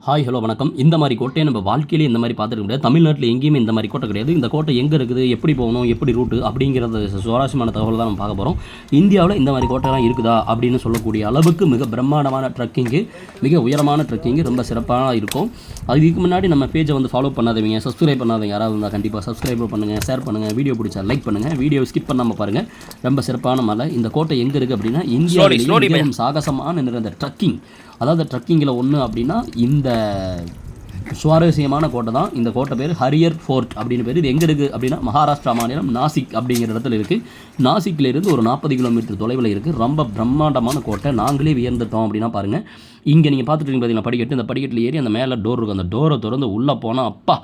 Hi hello வணக்கம். இந்த மாதிரி கோட்டையை நம்ம வாழ்க்கையிலே இந்த மாதிரி பார்த்துருக்க முடியாது. தமிழ்நாட்டில் எங்கேயுமே இந்த மாதிரி கோட்டை கிடையாது. இந்த கோட்டை எங்கே இருக்குது, எப்படி போகணும், எப்படி ரூட்டு அப்படிங்கிறத சுவாரஸ்யமான தகவல் தான் நம்ம பார்க்க போகிறோம். இந்தியாவில் இந்த மாதிரி கோட்டைலாம் இருக்குதா அப்படின்னு சொல்லக்கூடிய அளவுக்கு மிக பிரம்மாண்டமான ட்ரக்கிங்கு, மிக உயரமான ட்ரக்கிங்கு, ரொம்ப சிறப்பாக இருக்கும். அதுக்கு முன்னாடி நம்ம பேஜை வந்து ஃபாலோ பண்ணாதவங்க, சப்ஸ்கிரைப் பண்ணாதவங்க யாராவது இருந்தால் கண்டிப்பாக சப்ஸ்கிரைப் பண்ணுங்கள், ஷேர் பண்ணுங்கள், வீடியோ பிடிச்சா லைக் பண்ணுங்கள், வீடியோ ஸ்கிப் பண்ணாமல் பாருங்கள். ரொம்ப சிறப்பான மலை. இந்த கோட்டை எங்கே இருக்குது அப்படின்னா இந்தியாவிலேயே சாகசமான நிறைந்த ட்ரக்கிங், அதாவது ட்ரக்கிங்கில் ஒன்று அப்படின்னா இந்த சுவாரஸ்யமான கோட்டை தான். இந்த கோட்டை பேர் ஹரியர் ஃபோர்ட் அப்படின்னு பேர். இது எங்கே இருக்குது அப்படின்னா மகாராஷ்டிரா மாநிலம் நாசிக் அப்படிங்கிற இடத்துல இருக்குது. நாசிக்கிலேருந்து ஒரு 40 கிலோமீட்டர் தொலைவில் இருக்குது. ரொம்ப பிரம்மாண்டமான கோட்டை. நாங்களே வியந்துட்டோம் அப்படின்னா பாருங்கள். இங்கே நீங்கள் பார்த்துட்டு பார்த்தீங்கன்னா படிக்கட்டு, இந்த படிக்கட்டில் ஏறி அந்த மேலே டோர் இருக்கும். அந்த டோரை திறந்து உள்ளே போனால் அப்பா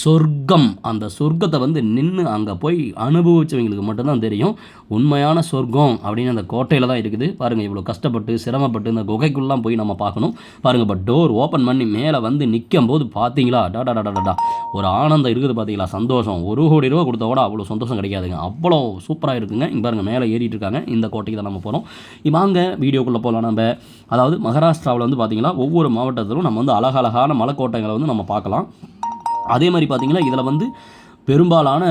சொர்க்கம். அந்த சொர்க்கத்தை வந்து நின்று அங்கே போய் அனுபவிச்சவங்களுக்கு மட்டும்தான் தெரியும் உண்மையான சொர்க்கம் அப்படின்னு. அந்த கோட்டையில் தான் இருக்குது. பாருங்கள், இவ்வளோ கஷ்டப்பட்டு சிரமப்பட்டு இந்த குகைக்குள்ளலாம் போய் நம்ம பார்க்கணும். பாருங்கள், பட் டோர் ஓப்பன் பண்ணி மேலே வந்து நிற்கும் போது பார்த்தீங்களா, டாடா ஒரு ஆனந்தம் இருக்குது. பார்த்தீங்களா, சந்தோஷம். 1 கோடி ரூபா கொடுத்தா கூட அவ்வளோ சந்தோஷம் கிடைக்காதுங்க. அவ்வளோ சூப்பராக இருக்குங்க. இங்கே பாருங்கள், மேலே ஏறிட்டு இருக்காங்க. இந்த கோட்டைக்கு தான் நம்ம போகிறோம். வாங்க வீடியோக்குள்ளே போகலாம். நம்ம அதாவது மகாராஷ்டிராவில் வந்து பார்த்திங்கன்னா ஒவ்வொரு மாவட்டத்திலும் நம்ம வந்து அழகழகான மலைக்கோட்டைகளை வந்து நம்ம பார்க்கலாம். அதே மாதிரி பார்த்திங்கன்னா இதில் வந்து பெரும்பாலான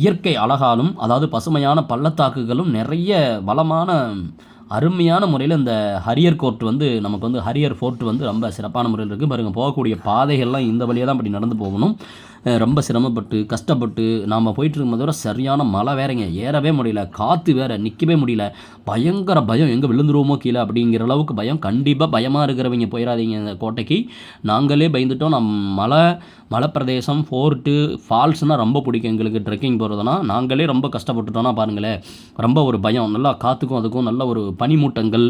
இயற்கை அழகாலும், அதாவது பசுமையான பள்ளத்தாக்குகளும், நிறைய வளமான அருமையான முறையில் இந்த ஹரியர் கோர்ட் வந்து நமக்கு வந்து ஹரியர் ஃபோர்ட் வந்து ரொம்ப சிறப்பான முறையில் இருக்குது. பாருங்கள், போகக்கூடிய பாதைகள்லாம் இந்த வழியாக தான் அப்படி நடந்து போகணும். ரொம்ப சிரமப்பட்டு கஷ்டப்பட்டு நாம் போயிட்டு இருக்கும்போது வர சரியான மழை வேறங்க, ஏறவே முடியல, காற்று வேறு, நிற்கவே முடியல, பயங்கர பயம், எங்கே விழுந்துருவோமோ கீழே அப்படிங்கிற அளவுக்கு பயம். கண்டிப்பாக பயமாக இருக்கிறவங்க போயிடாதீங்க இந்த கோட்டைக்கு. நாங்களே பயந்துட்டோம். மலை பிரதேசம், ஃபோர்ட்டு, ஃபால்ஸ்னால் ரொம்ப பிடிக்கும் எங்களுக்கு. ட்ரெக்கிங் போகிறதுனா நாங்களே ரொம்ப கஷ்டப்பட்டுட்டோன்னா பாருங்களேன். ரொம்ப ஒரு பயம். நல்லா காற்றுக்கும் அதுக்கும் நல்ல ஒரு பனிமூட்டங்கள்,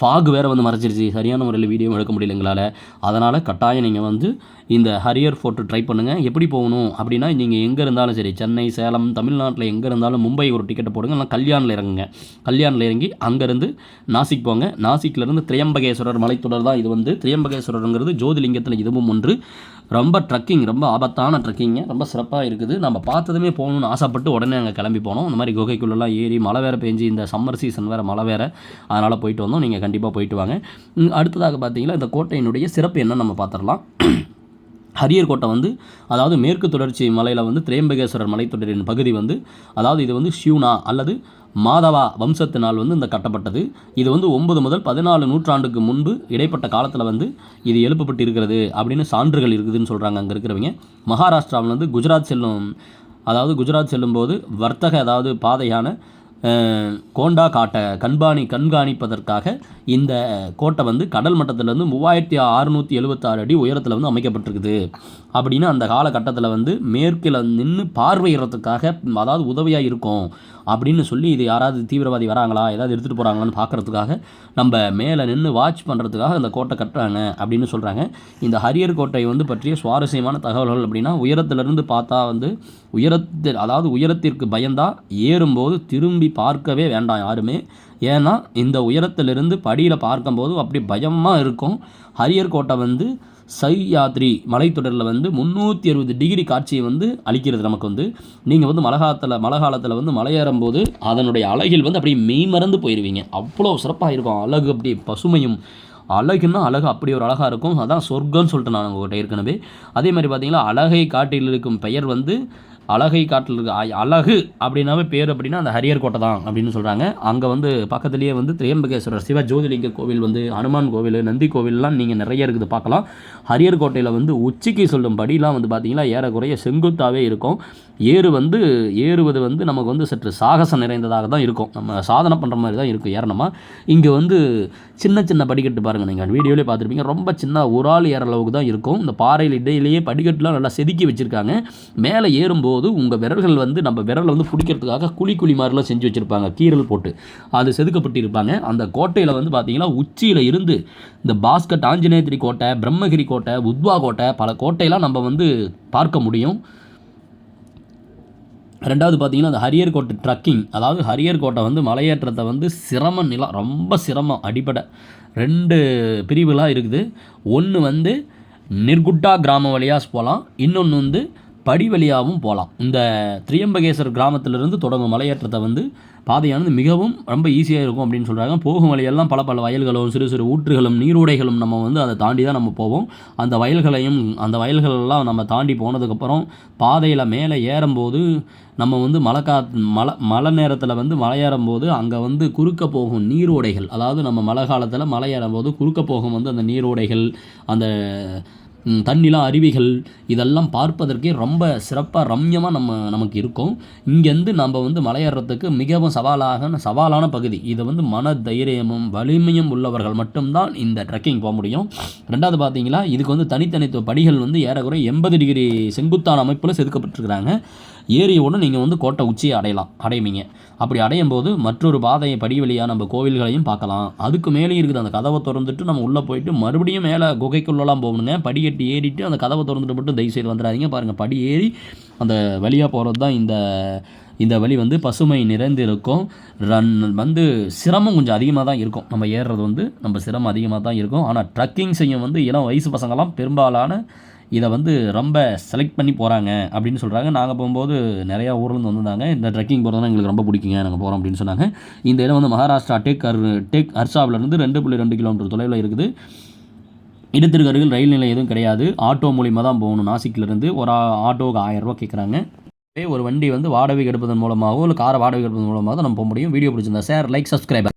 ஃபாகு வேறு வந்து மறைச்சிருச்சு. சரியான முறையில் வீடியோ எடுக்க முடியல எங்களால். அதனால் கட்டாயம் நீங்கள் வந்து இந்த ஹரியர் ஃபோர்ட்டு ட்ரை பண்ணுங்கள். எப்படி போகணும் அப்படின்னா, நீங்கள் எங்கே இருந்தாலும் சரி, சென்னை, சேலம், தமிழ்நாட்டில் எங்கே இருந்தாலும் மும்பை ஒரு டிக்கெட்டை போடுங்க. இல்லை கல்யாணில் இறங்குங்க. கல்யாணில் இறங்கி அங்கேருந்து நாசிக் போங்க. நாசிக்லேருந்து திரியம்பகேஸ்வரர் மலைத்தொடர் தான் இது வந்து. திரியம்பகேஸ்வரருங்கிறது ஜோதிலிங்கத்தில் இதுவும் ஒன்று. ரொம்ப ட்ரக்கிங், ரொம்ப ஆபத்தான ட்ரக்கிங்க, ரொம்ப சிறப்பாக இருக்குது. நம்ம பார்த்ததுமே போகணுன்னு ஆசைப்பட்டு உடனே அங்கே கிளம்பி போனோம். இந்த மாதிரி குகைக்குள்ளெல்லாம் ஏறி மழை வேறு பெஞ்சு, இந்த சம்மர் சீசன் வேறு மழை வேறு, அதனால் போயிட்டு வந்தோம். நீங்கள் கண்டிப்பாக போயிட்டு வாங்க. அடுத்ததாக பார்த்தீங்கன்னா இந்த கோட்டையினுடைய சிறப்பு என்னன்னு நம்ம பார்த்துடலாம். ஹரியர் கோட்டை வந்து அதாவது மேற்கு தொடர்ச்சி மலையில் வந்து திரியம்பகேஸ்வரர் மலைத்தொடரின் பகுதி வந்து, அதாவது இது வந்து ஷியூனா அல்லது மாதவா வம்சத்தினால் வந்து இந்த கட்டப்பட்டது. இது வந்து 9 முதல் 14 நூற்றாண்டுக்கு முன்பு இடைப்பட்ட காலத்தில் வந்து இது எழுப்பப்பட்டு இருக்கிறது அப்படின்னு சான்றுகள் இருக்குதுன்னு சொல்கிறாங்க அங்கே இருக்கிறவங்க. மகாராஷ்டிராவில் வந்து குஜராத் செல்லும்போது வர்த்தக அதாவது பாதையான கோண்டா காட்டை கண்காணிப்பதற்காக இந்த கோட்டை வந்து கடல் மட்டத்திலேருந்து 3676 அடி உயரத்தில் வந்து அமைக்கப்பட்டிருக்குது அப்படின்னு அந்த காலகட்டத்தில் வந்து மேற்கில் நின்று பார்வையிடறதுக்காக, அதாவது உதவியாக இருக்கும் அப்படின்னு சொல்லி, இது யாராவது தீவிரவாதி வராங்களா, ஏதாவது எடுத்துகிட்டு போகிறாங்களான்னு பார்க்குறதுக்காக, நம்ம மேலே நின்று வாட்ச் பண்ணுறதுக்காக அந்த கோட்டை கட்டுறாங்க அப்படின்னு சொல்கிறாங்க. இந்த ஹரியர் கோட்டை வந்து பற்றிய சுவாரஸ்யமான தகவல்கள் அப்படின்னா, உயரத்திலிருந்து பார்த்தா வந்து உயரத்திற்கு பயந்தா ஏறும்போது திரும்பி பார்க்கவே வேண்டாம் யாருமே. ஏன்னா இந்த உயரத்திலிருந்து படியில் பார்க்கும்போது அப்படி பயமாக இருக்கும். ஹரியர் கோட்டை வந்து சஹ்யாத்ரி மலைத்தொடரில் வந்து 360 டிகிரி காட்சியை வந்து அளிக்கிறது நமக்கு வந்து. நீங்கள் வந்து மழை காலத்தில் வந்து மலையேறும்போது அதனுடைய அழகில் வந்து அப்படியே மெய்மறந்து போயிடுவீங்க. அவ்வளோ சிறப்பாக இருக்கும். அழகு அப்படி பசுமையும், அழகுன்னா அழகு அப்படி ஒரு அழகாக இருக்கும். அதான் சொர்க்கம்னு சொல்லிட்டு நான் உங்கள்கிட்ட ஏற்கனவே. அதே மாதிரி பார்த்தீங்கன்னா அழகை காட்டில் இருக்கும் பெயர் வந்து அழகை காட்டில் இருக்க அழகு அப்படின்னாவே பேர் அப்படின்னா அந்த ஹரியர் கோட்டை தான் அப்படின்னு சொல்கிறாங்க. அங்கே வந்து பக்கத்துலேயே வந்து திரியம்பகேஸ்வரர் சிவ ஜோதிலிங்க கோவில் வந்து, ஹனுமான் கோவில், நந்தி கோவில்லாம் நீங்கள் நிறைய இருக்குது பார்க்கலாம். ஹரியர் கோட்டையில் வந்து உச்சிக்கு சொல்லும் படிலாம் வந்து பார்த்திங்கன்னா ஏறக்குறைய செங்குத்தாகவே இருக்கும். ஏறுவது வந்து நமக்கு வந்து சற்று சாகசம் நிறைந்ததாக தான் இருக்கும். நம்ம சாதனை பண்ணுற மாதிரி தான் இருக்கும் ஏறணுமா. இங்கே வந்து சின்ன படிக்கட்டு பாருங்கள், நீங்கள் வீடியோவிலே பார்த்துருப்பீங்க. ரொம்ப சின்ன ஒரு ஆள் ஏற அளவுக்கு தான் இருக்கும். இந்த பாறையில் இடையிலேயே படிக்கட்டுலாம் நல்லா செதுக்கி வச்சுருக்காங்க. மேலே ஏறும்போது உங்கள் விரல்கள் வந்து நம்ம விரலை வந்து பிடிக்கிறதுக்காக குழி மாதிரிலாம் செஞ்சு வச்சுருப்பாங்க, கீரல் போட்டு அது செதுக்கப்பட்டிருப்பாங்க. அந்த கோட்டையில் வந்து பார்த்திங்கன்னா உச்சியில் இருந்து இந்த பாஸ்கட், ஆஞ்சநேயத்திரி கோட்டை, பிரம்மகிரி கோட்டை, உத்வா கோட்டை, பல கோட்டையெல்லாம் நம்ம வந்து பார்க்க முடியும். ரெண்டாவது பார்த்திங்கன்னா அந்த ஹரியர் கோட்டை ட்ரக்கிங், அதாவது ஹரியர் கோட்டை வந்து மலையேற்றத்தை வந்து ரொம்ப சிரமம். அடிப்படை 2 பிரிவுலாம் இருக்குது. ஒன்று வந்து நிர்குட்டா கிராமம் வழியாக போகலாம், இன்னொன்று வந்து படி வழியாகவும் போகலாம். இந்த திரியம்பகேஸ்வர் கிராமத்திலிருந்து தொடங்கும் மலையேற்றத்தை வந்து பாதையானது மிகவும் ரொம்ப ஈஸியாக இருக்கும் அப்படின்னு சொல்கிறாங்க. போகும் வழியெல்லாம் பல பல வயல்களும் சிறு சிறு ஊற்றுகளும் நீரோடைகளும் நம்ம வந்து அதை தாண்டி தான் நம்ம போவோம். அந்த வயல்களெல்லாம் நம்ம தாண்டி போனதுக்கப்புறம் பாதையில் மேலே ஏறும்போது நம்ம வந்து மழை நேரத்தில் வந்து மலையேறும்போது அங்கே வந்து குறுக்க போகும் நீரோடைகள், அதாவது நம்ம மழை காலத்தில் மலை ஏறும்போது குறுக்க போகும் வந்து அந்த நீரோடைகள், அந்த தண்ணிலா அருவிகள் இதெல்லாம் பார்ப்பதற்கே ரொம்ப சிறப்பாக ரம்யமாக நமக்கு இருக்கும். இங்கேருந்து நம்ம வந்து மலையேறத்துக்கு மிகவும் சவாலான பகுதி. இதை வந்து மன தைரியமும் வலிமையும் உள்ளவர்கள் மட்டும்தான் இந்த ட்ரெக்கிங் போக முடியும். ரெண்டாவது பார்த்தீங்களா, இதுக்கு வந்து தனித்தனித்துவ படிகள் வந்து ஏறக்குறைய 80 டிகிரி செங்குத்தான அமைப்பில் செதுக்கப்பட்டிருக்கிறாங்க. ஏறியவுடன் நீங்கள் வந்து கோட்டை உச்சியை அடைவீங்க. அப்படி அடையும் போது மற்றொரு பாதையை படி வழியாக நம்ம கோவில்களையும் பார்க்கலாம். அதுக்கு மேலே இருக்குது அந்த கதவை திறந்துட்டு நம்ம உள்ளே போயிட்டு மறுபடியும் மேலே குகைக்குள்ளெல்லாம் போகணுங்க. படிக்கட்டு ஏறிட்டு அந்த கதவை திறந்துட்டு மட்டும் தயவுசெய்து வந்துடாதீங்க. பாருங்கள், படி ஏறி அந்த வழியாக போகிறது தான் இந்த வழி வந்து பசுமை நிறைந்து இருக்கும். வந்து சிரமம் கொஞ்சம் அதிகமாக தான் இருக்கும். நம்ம ஏறுறது வந்து நம்ம சிரமம் அதிகமாக தான் இருக்கும். ஆனால் ட்ரக்கிங் செய்யும் வந்து இளம் வயசு பசங்கள்லாம் பெரும்பாலான இதை வந்து ரொம்ப செலக்ட் பண்ணி போகிறாங்க அப்படின்னு சொல்கிறாங்க. நாங்கள் போகும்போது நிறையா ஊர்லேருந்து வந்திருந்தாங்க. இந்த ட்ரெக்கிங் போகிறதுனா எங்களுக்கு ரொம்ப பிடிக்குங்க, நாங்கள் போகிறோம் அப்படின்னு சொன்னாங்க. இந்த இடம் வந்து மகாராஷ்டிரா டேக் ஹர்ஷாவிலேருந்து 2.2 கிலோமீட்டர் தொலைவில் இருக்குது. இடத்திற்கு அருகில் ரயில் நிலையம் எதுவும் கிடையாது. ஆட்டோ மூலிமா தான் போகணும். நாசிக்கிலேருந்து ஒரு ஆட்டோவுக்கு 1000 ரூபா கேட்குறாங்க. ஒரு வண்டி வந்து வாடகை எடுப்பதன் மூலமாகவோ இல்லை காரை வாடகை எடுப்பதன் மூலமாக தான் நம்ம போக முடியும். வீடியோ பிடிச்சிருந்தா ஷேர், லைக், சப்ஸ்கிரைபர்.